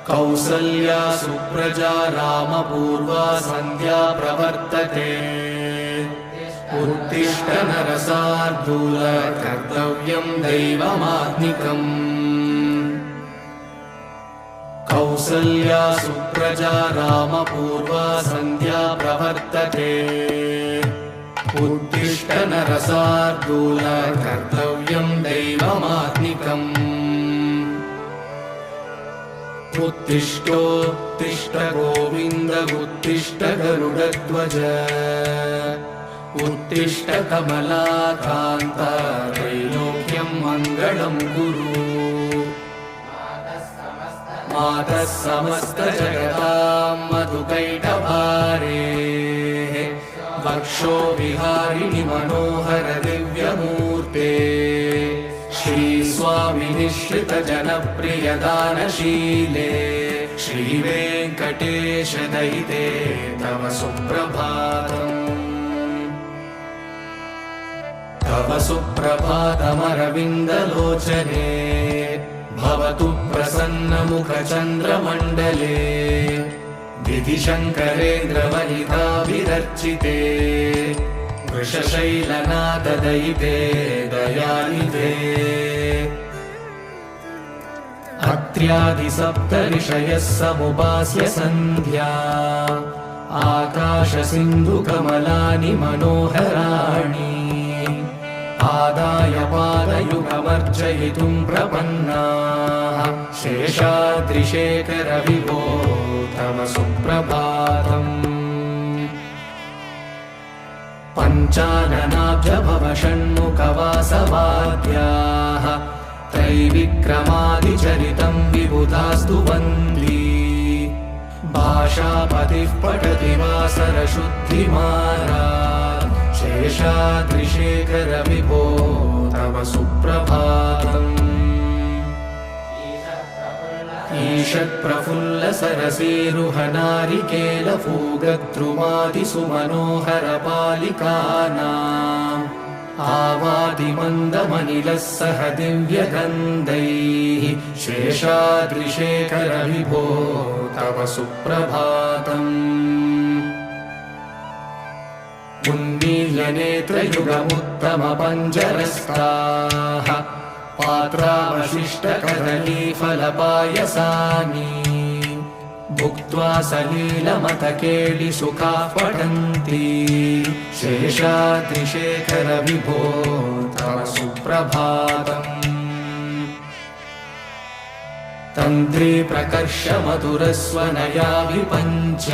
कौसल्या सुप्रजा रामपूर्वा सन्ध्या प्रवर्तते उत्तिष्ठ नरशार्दूल कर्तव्यं दैवमात्मिकम् कौसल्या सुप्रजा रामपूर्वा सन्ध्या प्रवर्तते उत्तिष्ठ नरशार्दूल कर्तव्यं दैवमात्मिकम् उत्तिष्ठोत्तिष्ठ गोविन्द उत्तिष्ठ गरुडध्वज उत्तिष्ठ कमलाकान्त त्रैलोक्यं मङ्गलं कुरु मातः समस्तजगतां मधुकैटभारेः वक्षो विहारिणि मनोहर दिव्यमूर्ते श्रीस्वामिनिश्रितजनप्रियदानशीले श्रीवेङ्कटेशदयिते तव सुप्रभातम् तव सुप्रभातमरविन्दलोचने भवतु प्रसन्नमुखचन्द्रमण्डले विधिशङ्करेन्द्रवनिताभिरर्चिते वृषशैलनाथदयिते दयानिधे अत्र्यादिसप्तऋषयः समुपास्य सन्ध्या आकाशसिन्धुकमलानि मनोहराणि आदाय पादयुगमर्चयितुं प्रपन्नाः शेषाद्रिशेखर विभो तव सुप्रभातम् पञ्चाननाब्जभव षण्मुखवासवाद्याः त्रैविक्रमादिचरितं विबुधास्तु वन्दी भाषापतिः पठति वासरशुद्धिमारात् शेषाद्रिशेखर विभो तव सुप्रभातम् ईषत्प्रफुल्लसरसीरुहनारिकेलफूगद्रुमादिसुमनोहरपालिकानाम् आवादिमन्दमनिलः सह दिव्यगन्धैः शेषाद्रिशेखर विभो तव सुप्रभातम् उन्मील्यनेत्रयुगमुत्तमपञ्जरस्ताः पात्रावशिष्टकदलीफलपायसानि भुक्त्वा सलीलमतकेलिसुखाः पठन्ति शेषाद्रिशेखर विभो तव सुप्रभातम् तन्त्री प्रकर्ष मधुरस्वनया विपञ्च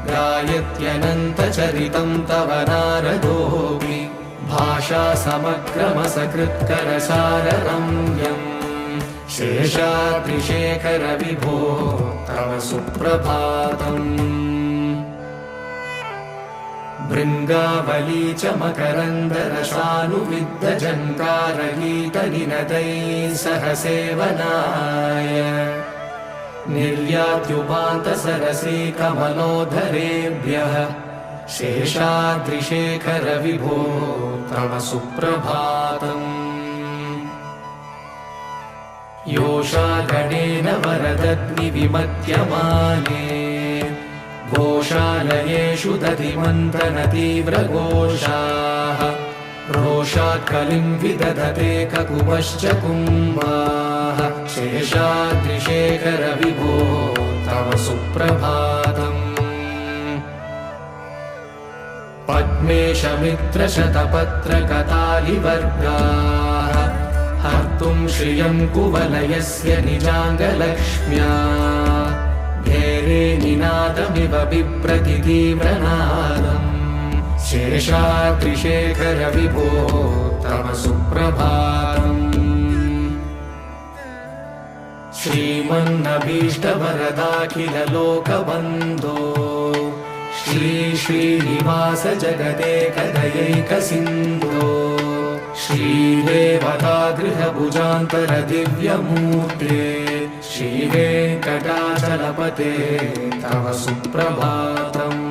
गायत्यनन्तचरितं तव नारदोऽपि भाषा समग्रमसकृत्करसाररम्यम् शेषाद्रिशेखर विभो तव सुप्रभातम् भृङ्गावली च मकरन्दरसानुविद्धजन्कारगीतनिनदैः सह सेवनाय निर्यात्युपान्तसरसी कमलोधरेभ्यः शेषाद्रिशेखर विभो तव सुप्रभातम् योषागणेन वरदग्निविमत्यमाने घोषालयेषु दधिमन्थनतीव्रघोषाः रोषात् कलिं विदधते ककुपश्च कुम्भाः शेषाद्रिशेखर विभो तव सुप्रभातम् पद्मेशमित्रशतपत्रकतालिवर्गाः हर्तुं श्रियं कुवलयस्य निजाङ्गलक्ष्म्या भेरे निनादमिव बिभ्रति तीव्रनादम् शेषाद्रिशेखर विभो तव सुप्रभातम् श्रीमन्नभीष्टवरदाखिललोकबन्धो श्री श्रीनिवास जगदेकदयैकसिन्धो श्रीदेवतागृहभुजान्तर दिव्यमूर्ते श्रीवेङ्कटाचलपते तव सुप्रभातम्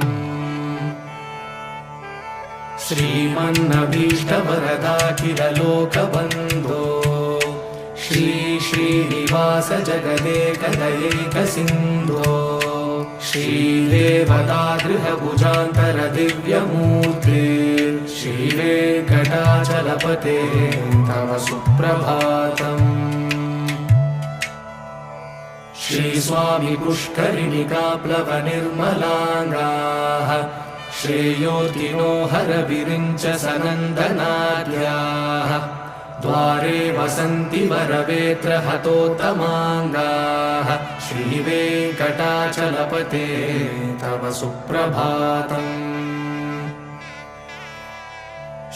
श्रीमन्नभीष्टवरदाखिललोकबन्धो श्री श्रीनिवास जगदेकदयैकसिन्धो श्रीदेवतागृहभुजान्तरदिव्यमूर्ते श्रीवेङ्कटाचलपते तव सुप्रभातम्। श्रीस्वामी पुष्करिणिकाप्लवनिर्मलाङ्गाः श्रेयोर्तिनो हरविरिञ्च सनन्दनाद्याः द्वारे वसन्ति वरवेत्रहतोत्तमाङ्गाः श्रीवेङ्कटाचलपते तव सुप्रभातम्।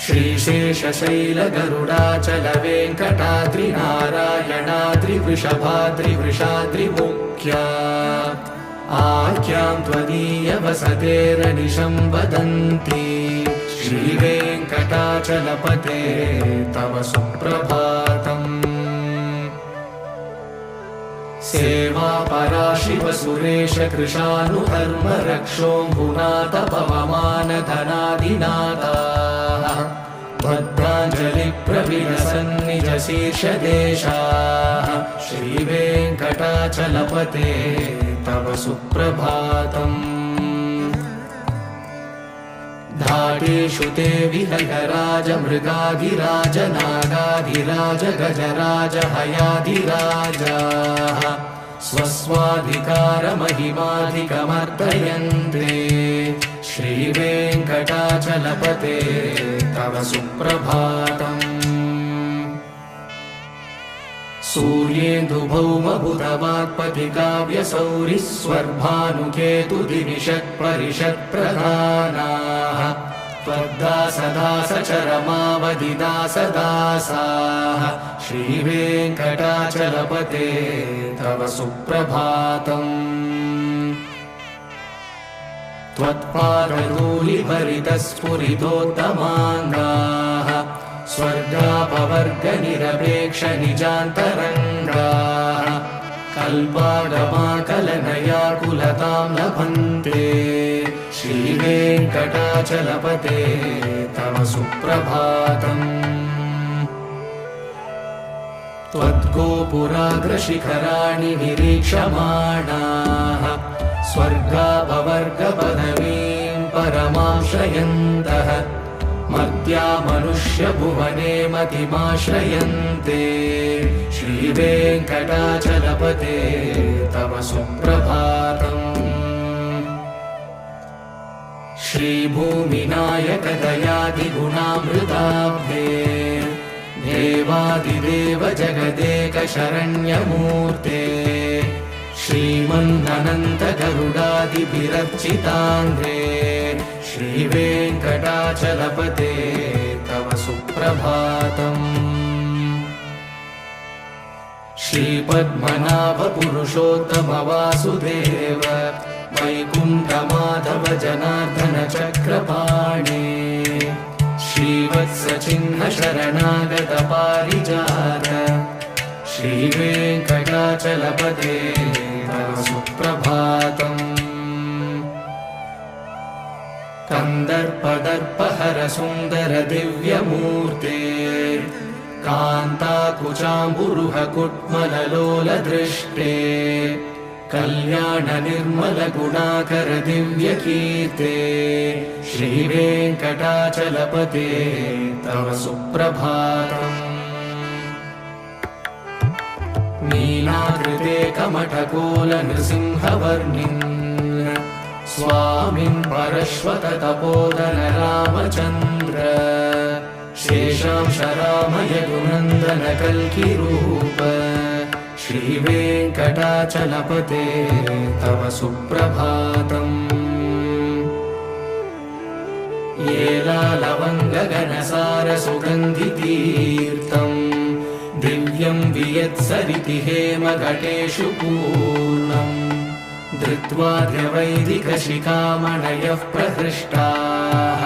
श्रीशेषशैलगरुडाचलवेङ्कटाद्रिनारायणाद्रिवृषभाद्रिवृषाद्रिमुख्या आख्यां त्वदीयवसतेरनिशं वदन्ति श्रीवेङ्कटाचलपते तव सुप्रभातम्। सेवा पराशिवसुरेश कृशानुधर्मरक्षोऽम्बुनाथ पवमानधनादिनाथाः भद्राञ्जलिप्रविलसन्निजशीर्षदेशाः श्रीवेङ्कटाचलपते तव सुप्रभातम्। धाटेषु ते विहगराज मृगाधिराज नागाधिराज गजराज हयाधिराजाः स्वस्वाधिकारमहिमाधिकमर्दयन्ते श्रीवेङ्कटाचलपते तव सुप्रभातम्। सूर्येन्दुभौमबुधवाक्पतिकाव्यसौरिस्वर्भानुकेतुदिविषत्परिषत्प्रधानाः त्वद्दासदासचरमावधिदासदासाः श्रीवेङ्कटाचलपते तव सुप्रभातम्। त्वत्पादधूलिभरितस्फुरितोत्तमाङ्गाः स्वर्गापवर्गनिरपेक्षनिजान्तरङ्गाः कल्पागमाकलनयाकुलतां लभन्ते श्रीवेङ्कटाचलपते तव सुप्रभातम्। त्वद्गोपुराग्रशिखराणि निरीक्षमाणाः स्वर्गापवर्गपदवीं परमाश्रयन्तः मर्त्यामनुष्यभुवने मतिमाश्रयन्ते श्रीवेङ्कटाचलपते तव सुप्रभातम्। श्रीभूमिनायकदयादिगुणामृताब्धे देवादिदेव जगदेकशरण्यमूर्ते श्रीमन्ननन्तगरुडादिभिरर्चिताङ्घ्रे श्रीवेङ्कटाचलपते तव सुप्रभातम्। श्रीपद्मनाभपुरुषोत्तमवासुदेव वैकुण्ठमाधव जनार्दन चक्रपाणे श्रीवत्सचिह्न शरणागत पारिजात श्रीवेङ्कटाचलपते तव सुप्रभातम्। कन्दर्पदर्पहर सुन्दर दिव्यमूर्ते कान्ताकुचाम्बुरुह कुट्मललोलदृष्टे कल्याण निर्मल गुणाकर दिव्यकीर्ते श्रीवेङ्कटाचलपते तव सुप्रभातम्। नीलाकृते कमठकोल नृसिंहवर्णिन् स्वामिन् परश्वत तपोधन रामचन्द्र शेषांश रामय गुणन्दन कल्किरूप श्रीवेङ्कटाचलपते तव सुप्रभातम्। येलालवङ्गगणसार सुगन्धितीर्थम् दिव्यं वियत्सरिति हेमघटेषु पूर्णम् धृत्वा द्रवैदिकशिखामणयः प्रहृष्टाः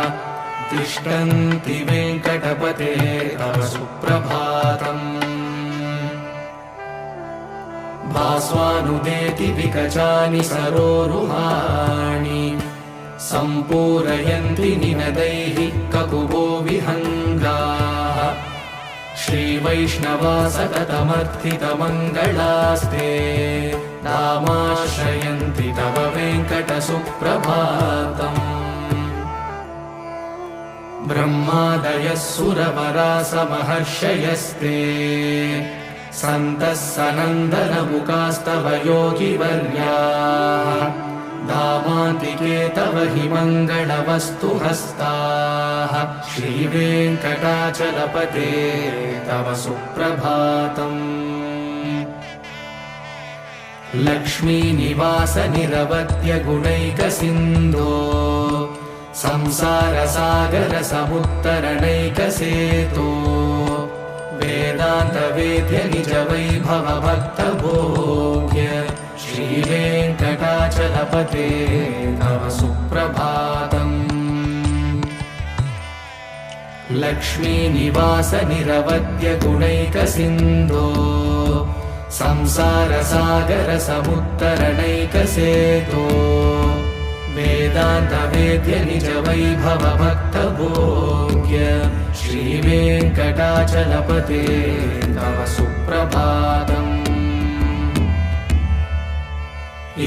तिष्ठन्ति वेङ्कटपते तव सुप्रभातम्। भास्वानुदेति विकचानि सरोरुहाणि सम्पूरयन्ति निनदैः ककुभो विहङ्गाः श्रीवैष्णवा सततमर्थितमङ्गलास्ते नामाश्रयन्ति तव वेङ्कटसुप्रभातम् ब्रह्मादयः सुरवरासमहर्षयस्ते सन्तः सनन्दनमुखास्तव योगिवर्याः दामान्तिके तव हि मङ्गलवस्तुहस्ताः श्रीवेङ्कटाचलपते तव सुप्रभातम् लक्ष्मीनिवास निरवध्य गुणैकसिन्धो संसारसागर समुत्तरणैकसेतो वेदान्तवेद्य निज वैभव भक्तभोग्य श्रीवेङ्कटाचलपते तव सुप्रभातम् लक्ष्मीनिवास निरवध्य गुणैकसिन्धो संसारसागर समुत्तरणैकसेतो वेदान्तवेद्य निज वैभव भक्तभोग्य श्रीवेङ्कटाचलपते तव सुप्रभातम्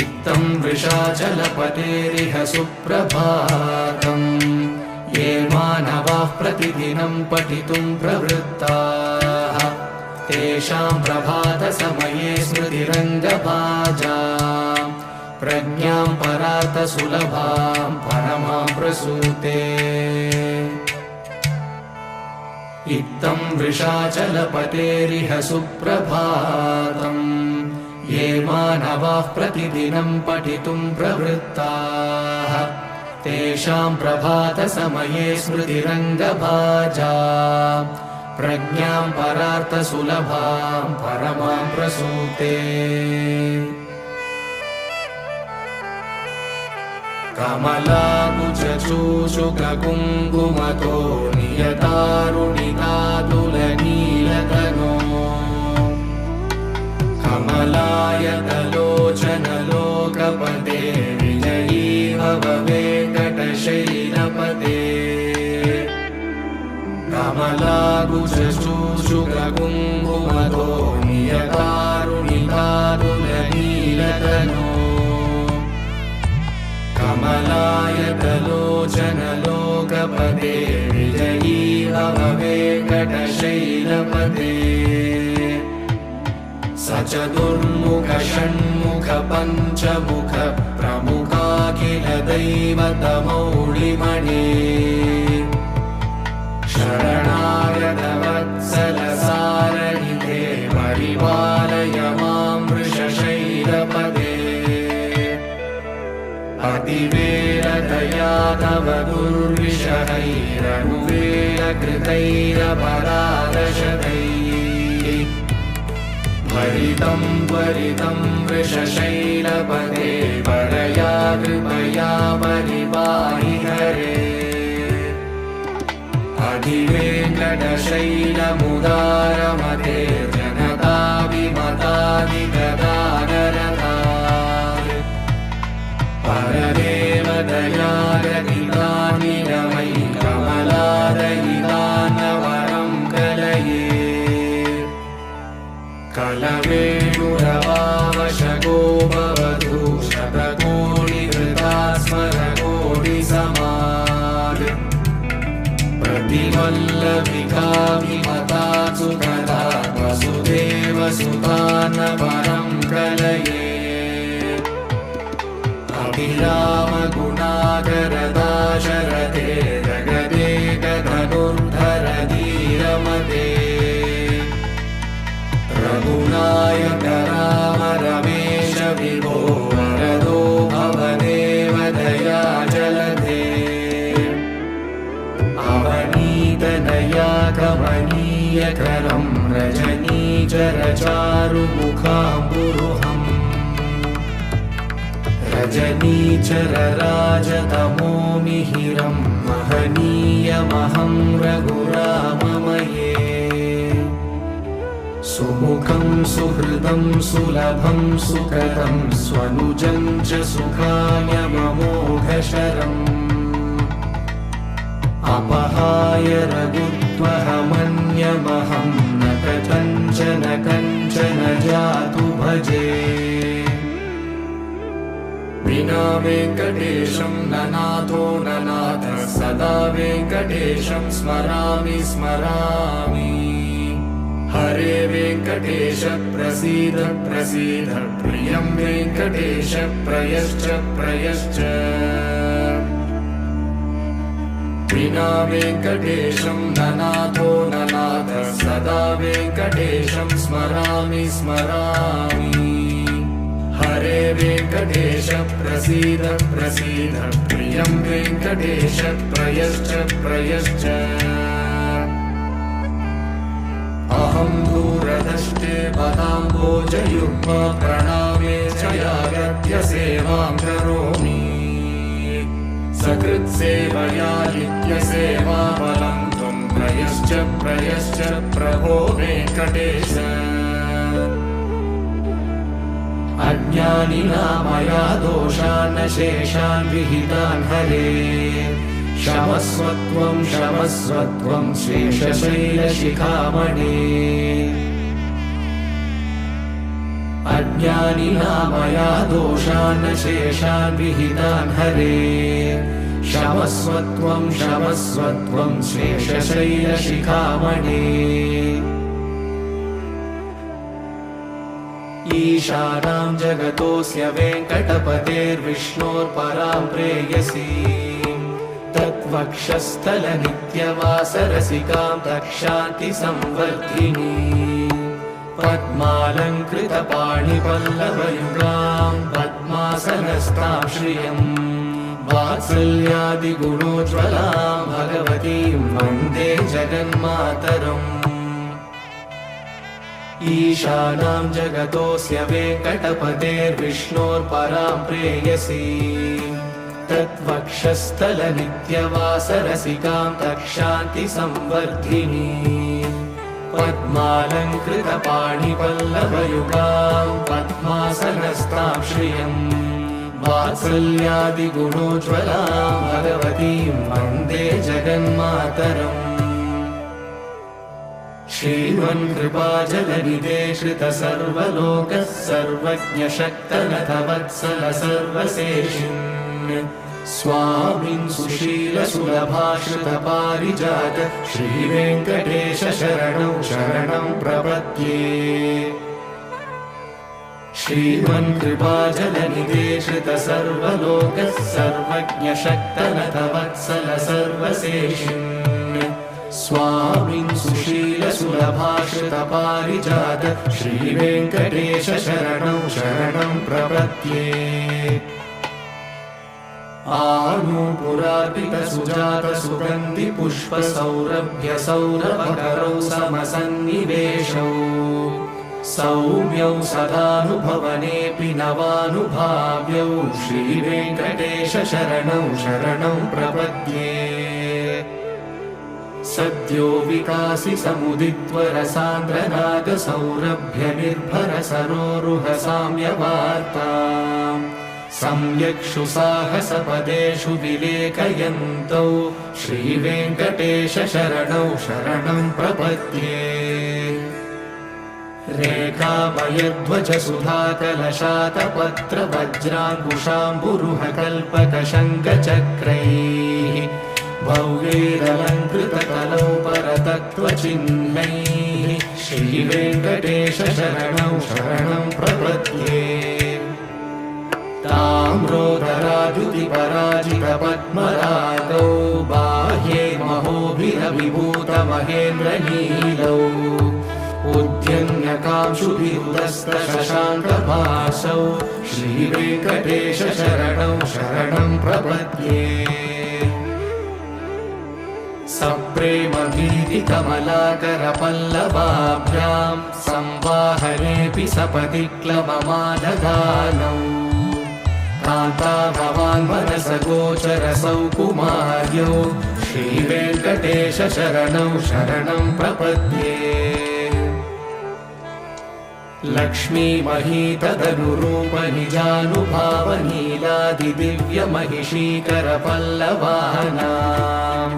इत्थं वृषाचलपतेरिह सुप्रभातम् ये मानवाः प्रतिदिनं पठितुं प्रवृत्ताः तेषां प्रभातसमये स्मृतिरङ्गभाजा प्रज्ञां परार्थसुलभां परमां प्रसूते इत्थं वृषाचलपतेरिह सुप्रभातम् ये मानवाः प्रतिदिनं पठितुं प्रवृत्ताः तेषां प्रभातसमये स्मृतिरङ्गभाजा प्रज्ञां परार्थसुलभां परमां प्रसूते कमलाकुचूषुककुङ्कुमतो नियतारुणितातुलनीलतनो कमलायतलोचनलोकपते विजयी भव वेङ्कटशैलपते कमलाकुचूषुककुङ्कुमतो नियतारुणितातुलनीलतनो कमलायतलोचनलोकपते विजयी भव वेङ्कटशैलपते स चतुर्मुख षण्मुख पञ्चमुख प्रमुखाखिल दैवतमौळिमणे शरणागत वत्सल सारहिते परिपालय मां वृषशैलपते अतिवेलतया तव दुर्विषहैरनुवेलकृतैरपरादशतैः भरितं त्वरितं वृषशैलपते परया कृपया परिपाहि हरे अधिवेङ्कटशैलमुदारमते जनताभिमतादिगदानरता परदेवदयारहितानिरमयि कमलादयितान्नवरं कलये कलवेणुरवावशगो भवतु शतकोटिहृता स्मरकोटिसमाद् प्रतिवल्लभिकाभिमतासु कदा वसुदेवसुतान्नवरं कलये अभिरामगुणाकरदाशरथे जगदेकधनुर्धर धीरमते रघुनायक राम रमेश विभो वरदो भवदेवदया जलधे अवनीतनया कमनीयकरं रजनीचरचारुमुखाम्बुरुहम् रजनीचरराजतमो मिहिरं महनीयमहं रघुराममये सुमुखं सुहृदं सुलभं सुकृतं स्वनुजं च सुखायममोघशरम् अपहाय रघुत्वहमन्यमहं न कथञ्चन कञ्चन जातु भजे विना वेङ्कटेशं ननाथो ननाथः सदा वेङ्कटेशं स्मरामि स्मरामि हरे वेङ्कटेश प्रसीद प्रसीद प्रियं वेङ्कटेश प्रयश्च प्रयश्च विना वेङ्कटेशं ननाथो ननाथः सदा वेङ्कटेशं स्मरामि स्मरामि हरे वेङ्कटेश प्रसीद प्रसीद प्रियं वेङ्कटेश प्रयश्च प्रयश्च अहं दूरदृष्टे पदाम्बोजयुग्म प्रणामे च यागत्य सेवां करोमि सकृत्सेवया नित्यसेवाफलं त्वं प्रयश्च प्रयश्च प्रभो वेङ्कटेश अज्ञानिना मया दोषान् शेषान् विहितान् हरे क्षमस्वत्वं क्षमस्वत्वं शेषशैलशिखामणे अज्ञानिना मया दोषान् शेषान् विहितान् हरे क्षमस्वत्वं क्षमस्वत्वं शेषशैलशिखामणे ईशानां जगतोऽस्य वेङ्कटपतेर्विष्णोर्परां प्रेयसीं तत्वक्षस्थलनित्यवासरसिकां तक्षान्तिसंवर्धिनी पद्मालङ्कृतपाणिपल्लवयुगां पद्मासनस्तां श्रियं वात्सल्यादिगुणोज्ज्वलां भगवतीं वन्दे जगन्मातरम् ईशानां जगतोऽस्य वेङ्कटपतेर्विष्णोर्परां प्रेयसीं तत्वक्षस्थलनित्यवासरसिकां तक्षान्तिसंवर्धिनी पद्मालङ्कृतपाणिपल्लवयुगां पद्मासनस्तां श्रियं वात्सल्यादिगुणोज्ज्वलां भगवतीं वन्दे जगन्मातरम् श्रीमन्कृपाजलनिधे श्रितसर्वलोकः सर्वज्ञशक्तनथ वत्सल सर्वशेषिन् स्वामिन् सुशीलसुलभाश्रितपारिजात श्रीवेङ्कटेश शरणं शरणं प्रपद्ये श्रीमन्कृपाजलनिधे श्रितसर्वलोकः सर्वज्ञशक्तनथ वत्सल सर्वशेषिन् स्वामिन् सुशीलसुलभाश्रितपारिजात श्रीवेङ्कटेश शरणं शरणं प्रपद्ये आनूपुरार्पितसुजातसुगन्धिपुष्पसौरभ्यसौरभकरौ समसन्निवेशौ सौम्यौ सदानुभवनेऽपि नवानुभाव्यौ श्रीवेङ्कटेश शरणं शरणं प्रपद्ये सद्यो विकासि समुदित्वरसान्द्रनागसौरभ्यनिर्भरसरोरुहसाम्यवार्ताम् सम्यक्षु साहसपदेषु विलेखयन्तौ श्रीवेङ्कटेश शरणौ शरणं प्रपद्ये रेखामयध्वजसुधाकलशातपत्रवज्राङ्कुशाम्बुरुहकल्पकशङ्खचक्रैः भव्यैरलङ्कृतकलौ परतत्त्वचिह्नैः श्रीवेङ्कटेश शरणौ शरणं प्रपद्ये ताम्रोदराद्युतिपराजितपद्मरागौ बाह्ये महोभिरविभूतमहेन्द्रनीलौ उद्यन्यकांशुभिरुदस्तशशाङ्कभासौ श्रीवेङ्कटेश शरणं शरणं प्रपद्ये सप्रेमभीतिकमलाकरपल्लवाभ्यां संवाहनेऽपि सपदि क्लममादधानौ कान्ता भवान् मनसगोचरसौ कुमार्यौ श्रीवेङ्कटेश शरणं शरणं प्रपद्ये लक्ष्मीमही तदनुरूपनिजानुभावनीलादिदिव्यमहिषीकरपल्लवानाम्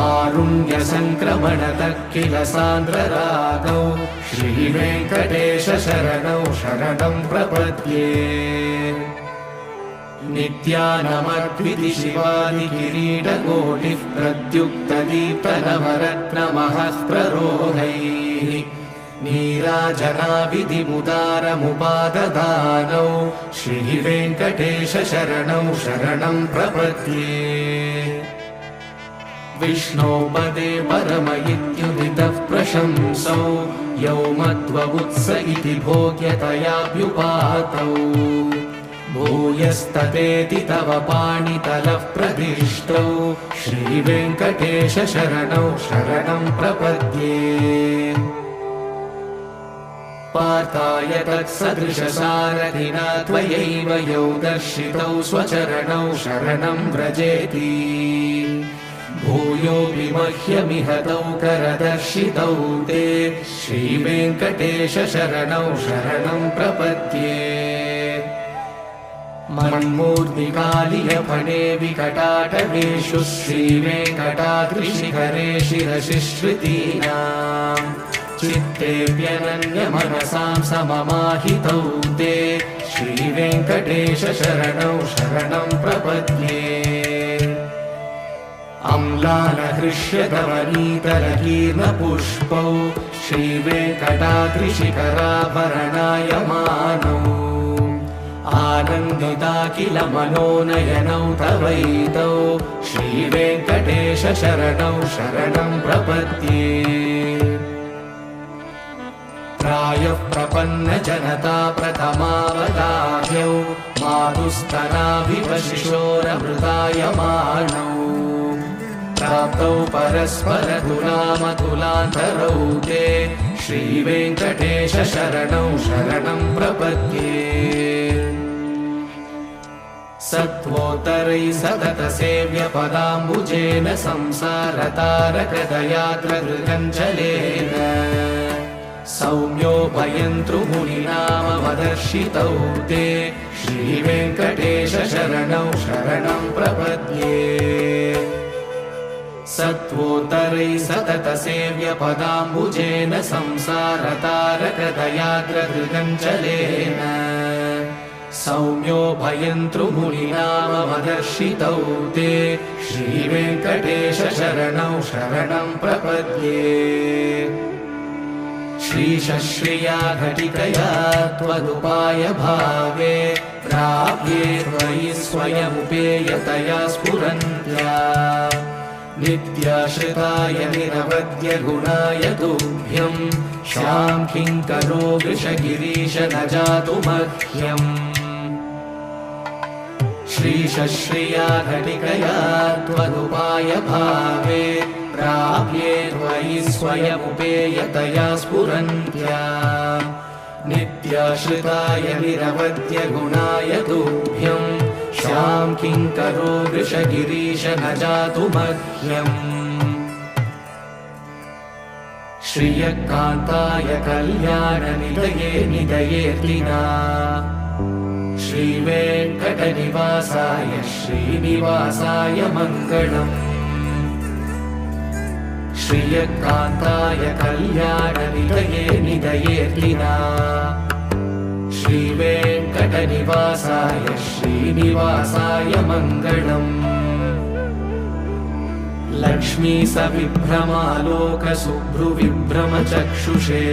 आरुण्यसङ्क्रमणतः किल सान्द्ररागौ श्रीवेङ्कटेश शरणौ शरणं प्रपद्ये नित्यानमद्विति शिवादिकिरीटकोटिः प्रद्युक्तदीप्तनवरत्नमहः प्ररोहैः नीराजनाविधिमुदारमुपाददानौ श्रीवेङ्कटेश शरणौ शरणं प्रपद्ये विष्णोपदे परम इत्युदितः प्रशंसौ यौ मध्ववुत्स इति भोग्यतयाभ्युपातौ भूयस्ततेति तव पाणितलः प्रदिष्टौ श्रीवेङ्कटेश शरणौ शरणं प्रपद्ये पार्थाय तत्सदृशसारथिना त्वयैव यौ दर्शितौ स्वचरणौ शरणं व्रजेति भूयोऽपि मह्यमिह तौ करदर्शितौ ते श्रीवेङ्कटेश शरणौ शरणं प्रपद्ये मन्मूर्तिकालियफणे विकटाटवेषु श्रीवेङ्कटाद्रिशिखरे शिरसिश्रितीनाम् चित्तेऽप्यनन्यमनसां सममाहितौ ते श्रीवेङ्कटेश शरणौ शरणं प्रपद्ये अम्लानहृष्यतवनीतलकीर्णपुष्पौ श्रीवेङ्कटाद्रिशिखराभरणायमानौ आनन्दिताखिल मनोनयनौ तवैतौ श्रीवेङ्कटेश शरणौ शरणं प्रपद्ये प्रायः प्रपन्नजनता प्रथमावताह्यौ मातुस्तनाभिवशिशोरमृतायमानौ प्राप्तौ परस्परतुलामतुलान्तरौ ते श्रीवेङ्कटेश शरणौ शरणं प्रपद्ये सत्त्वोत्तरैः सततसेव्यपदाम्बुजेन संसारतारकदयाद्रगृगञ्जलेन सौम्योभयन्तृमुनिनामवदर्शितौ ते श्रीवेङ्कटेश शरणौ शरणं प्रपद्ये सत्त्वोत्तरैः सततसेव्यपदाम्बुजेन संसारतारकदयाद्रगृगञ्जलेन सौम्योभयन्तृमुनिनामवदर्शितौ ते श्रीवेङ्कटेश शरणौ शरणं प्रपद्ये श्रीशश्रिया घटिकया त्वदुपाय भावे प्राप्ये त्वयि स्वयमुपेयतया स्फुरन्त्या नित्याश्रिताय निरवद्य गुणाय तुभ्यं शां किङ्करो वृषगिरीश न जातु मह्यम् श्रीशश्रिया घटिकया त्वदुपाय भावे प्राप्ये त्वयि स्वयमुपेयतया स्फुरन्त्या नित्याश्रिताय निरवद्य गुणाय तुभ्यं शां किङ्करो वृषगिरीश न जातु मह्यम् श्रियकान्ताय कल्याणनिलये निलयेऽर्तिना श्रीवेङ्कटनिवासाय श्रीनिवासाय मङ्गलम् श्रियकान्ताय कल्याणनिलये निलयेऽर्तिना श्रीवेङ्कटनिवासाय श्रीनिवासाय मङ्गलम् लक्ष्मी सविभ्रमालोकशुभ्रुविभ्रमचक्षुषे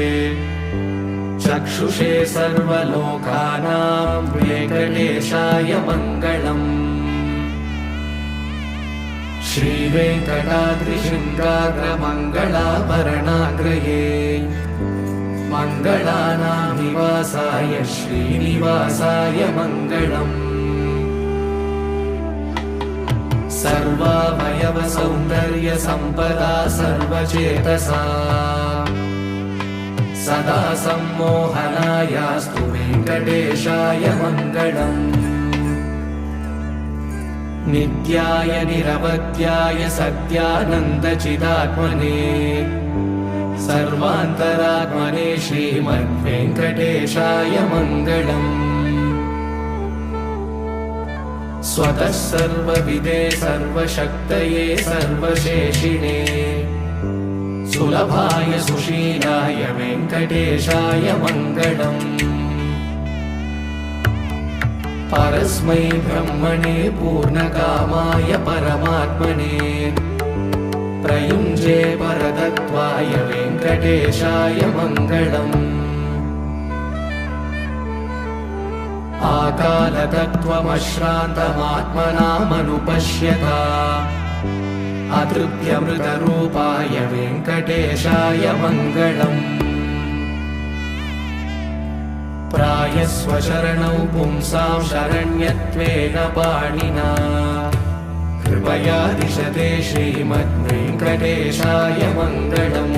चक्षुषे सर्वलोकानां वेङ्कटेशाय मङ्गलम् श्रीवेङ्कटाद्रिशृङ्गाग्रमङ्गलाभरणाग्रये मङ्गलानां निवासाय श्रीनिवासाय मङ्गलम् सर्वावयव सौन्दर्य सम्पदा सर्वचेतसा सदा सम्मोहनायास्तु वेङ्कटेशाय मङ्गलम् नित्याय निरवध्याय सत्यानन्दचिदात्मने सर्वान्तरात्मने श्रीमद्वेङ्कटेशाय मङ्गलम्। स्वतः सर्वविदे सर्वशक्तये सर्वशेषिणे सुलभाय सुशीलाय वेङ्कटेशाय मङ्गलम्। परस्मै ब्रह्मणे पूर्णकामाय परमात्मने प्रयुञ्जे परतत्त्वाय वेङ्कटेशाय मङ्गलम्। आकालतत्त्वमश्रान्तमात्मनामनुपश्यता अतृप्यमृतरूपाय वेङ्कटेशाय मङ्गलम्। प्रायस्वशरणौ पुंसां शरण्यत्वेन पाणिना कृपया दिशते श्रीमद्वेङ्कटेशाय मङ्गलम्।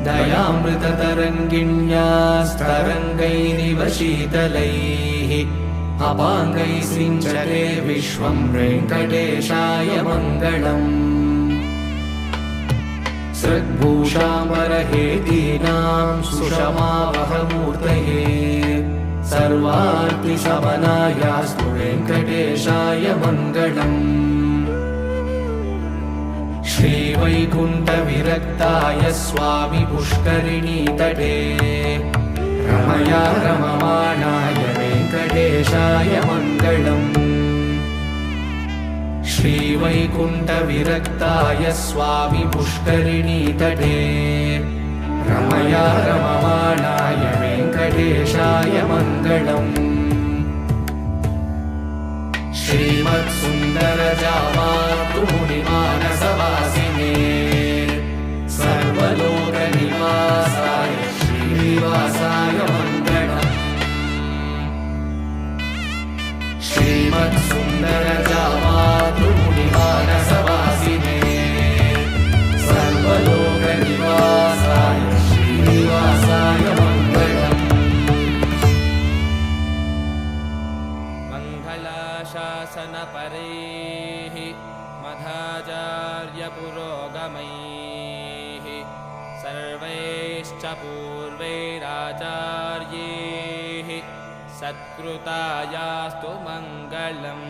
दयामृततरङ्गिण्यास्तरङ्गैरिव शीतलैः अपाङ्गैः सिञ्चते विश्वं वेङ्कटेशाय मङ्गलम्। सद्भूषाम्बरहेतीनां सुषमावहमूर्तये सर्वार्तिशमनायास्तु वेङ्कटेशाय मङ्गलम्। श्रीवैकुण्ठविरक्ताय स्वामि पुष्करिणीतटे रमया रममाणाय वेङ्कटेशाय मङ्गलम्। श्रीवैकुण्ठविरक्ताय स्वामि पुष्करिणीतटे रमया रममाणाय वेङ्कटेशाय मङ्गलम्। श्रीमत्सुन्दरजामातृमुनिमानसवासिने सर्वलोकनिवासाय श्रीनिवासाय मङ्गलम्। श्रीमत्सुन्दरजामातृमुनिमानसवासिने सर्वलोकनिवासाय श्रीनिवासाय मङ्गलम्। मङ्गलाशासनपरैः मध्वाचार्यपुरोगमैः सर्वैश्च पूर्वैराचार्यैः सत्कृतायास्तु मङ्गलम्।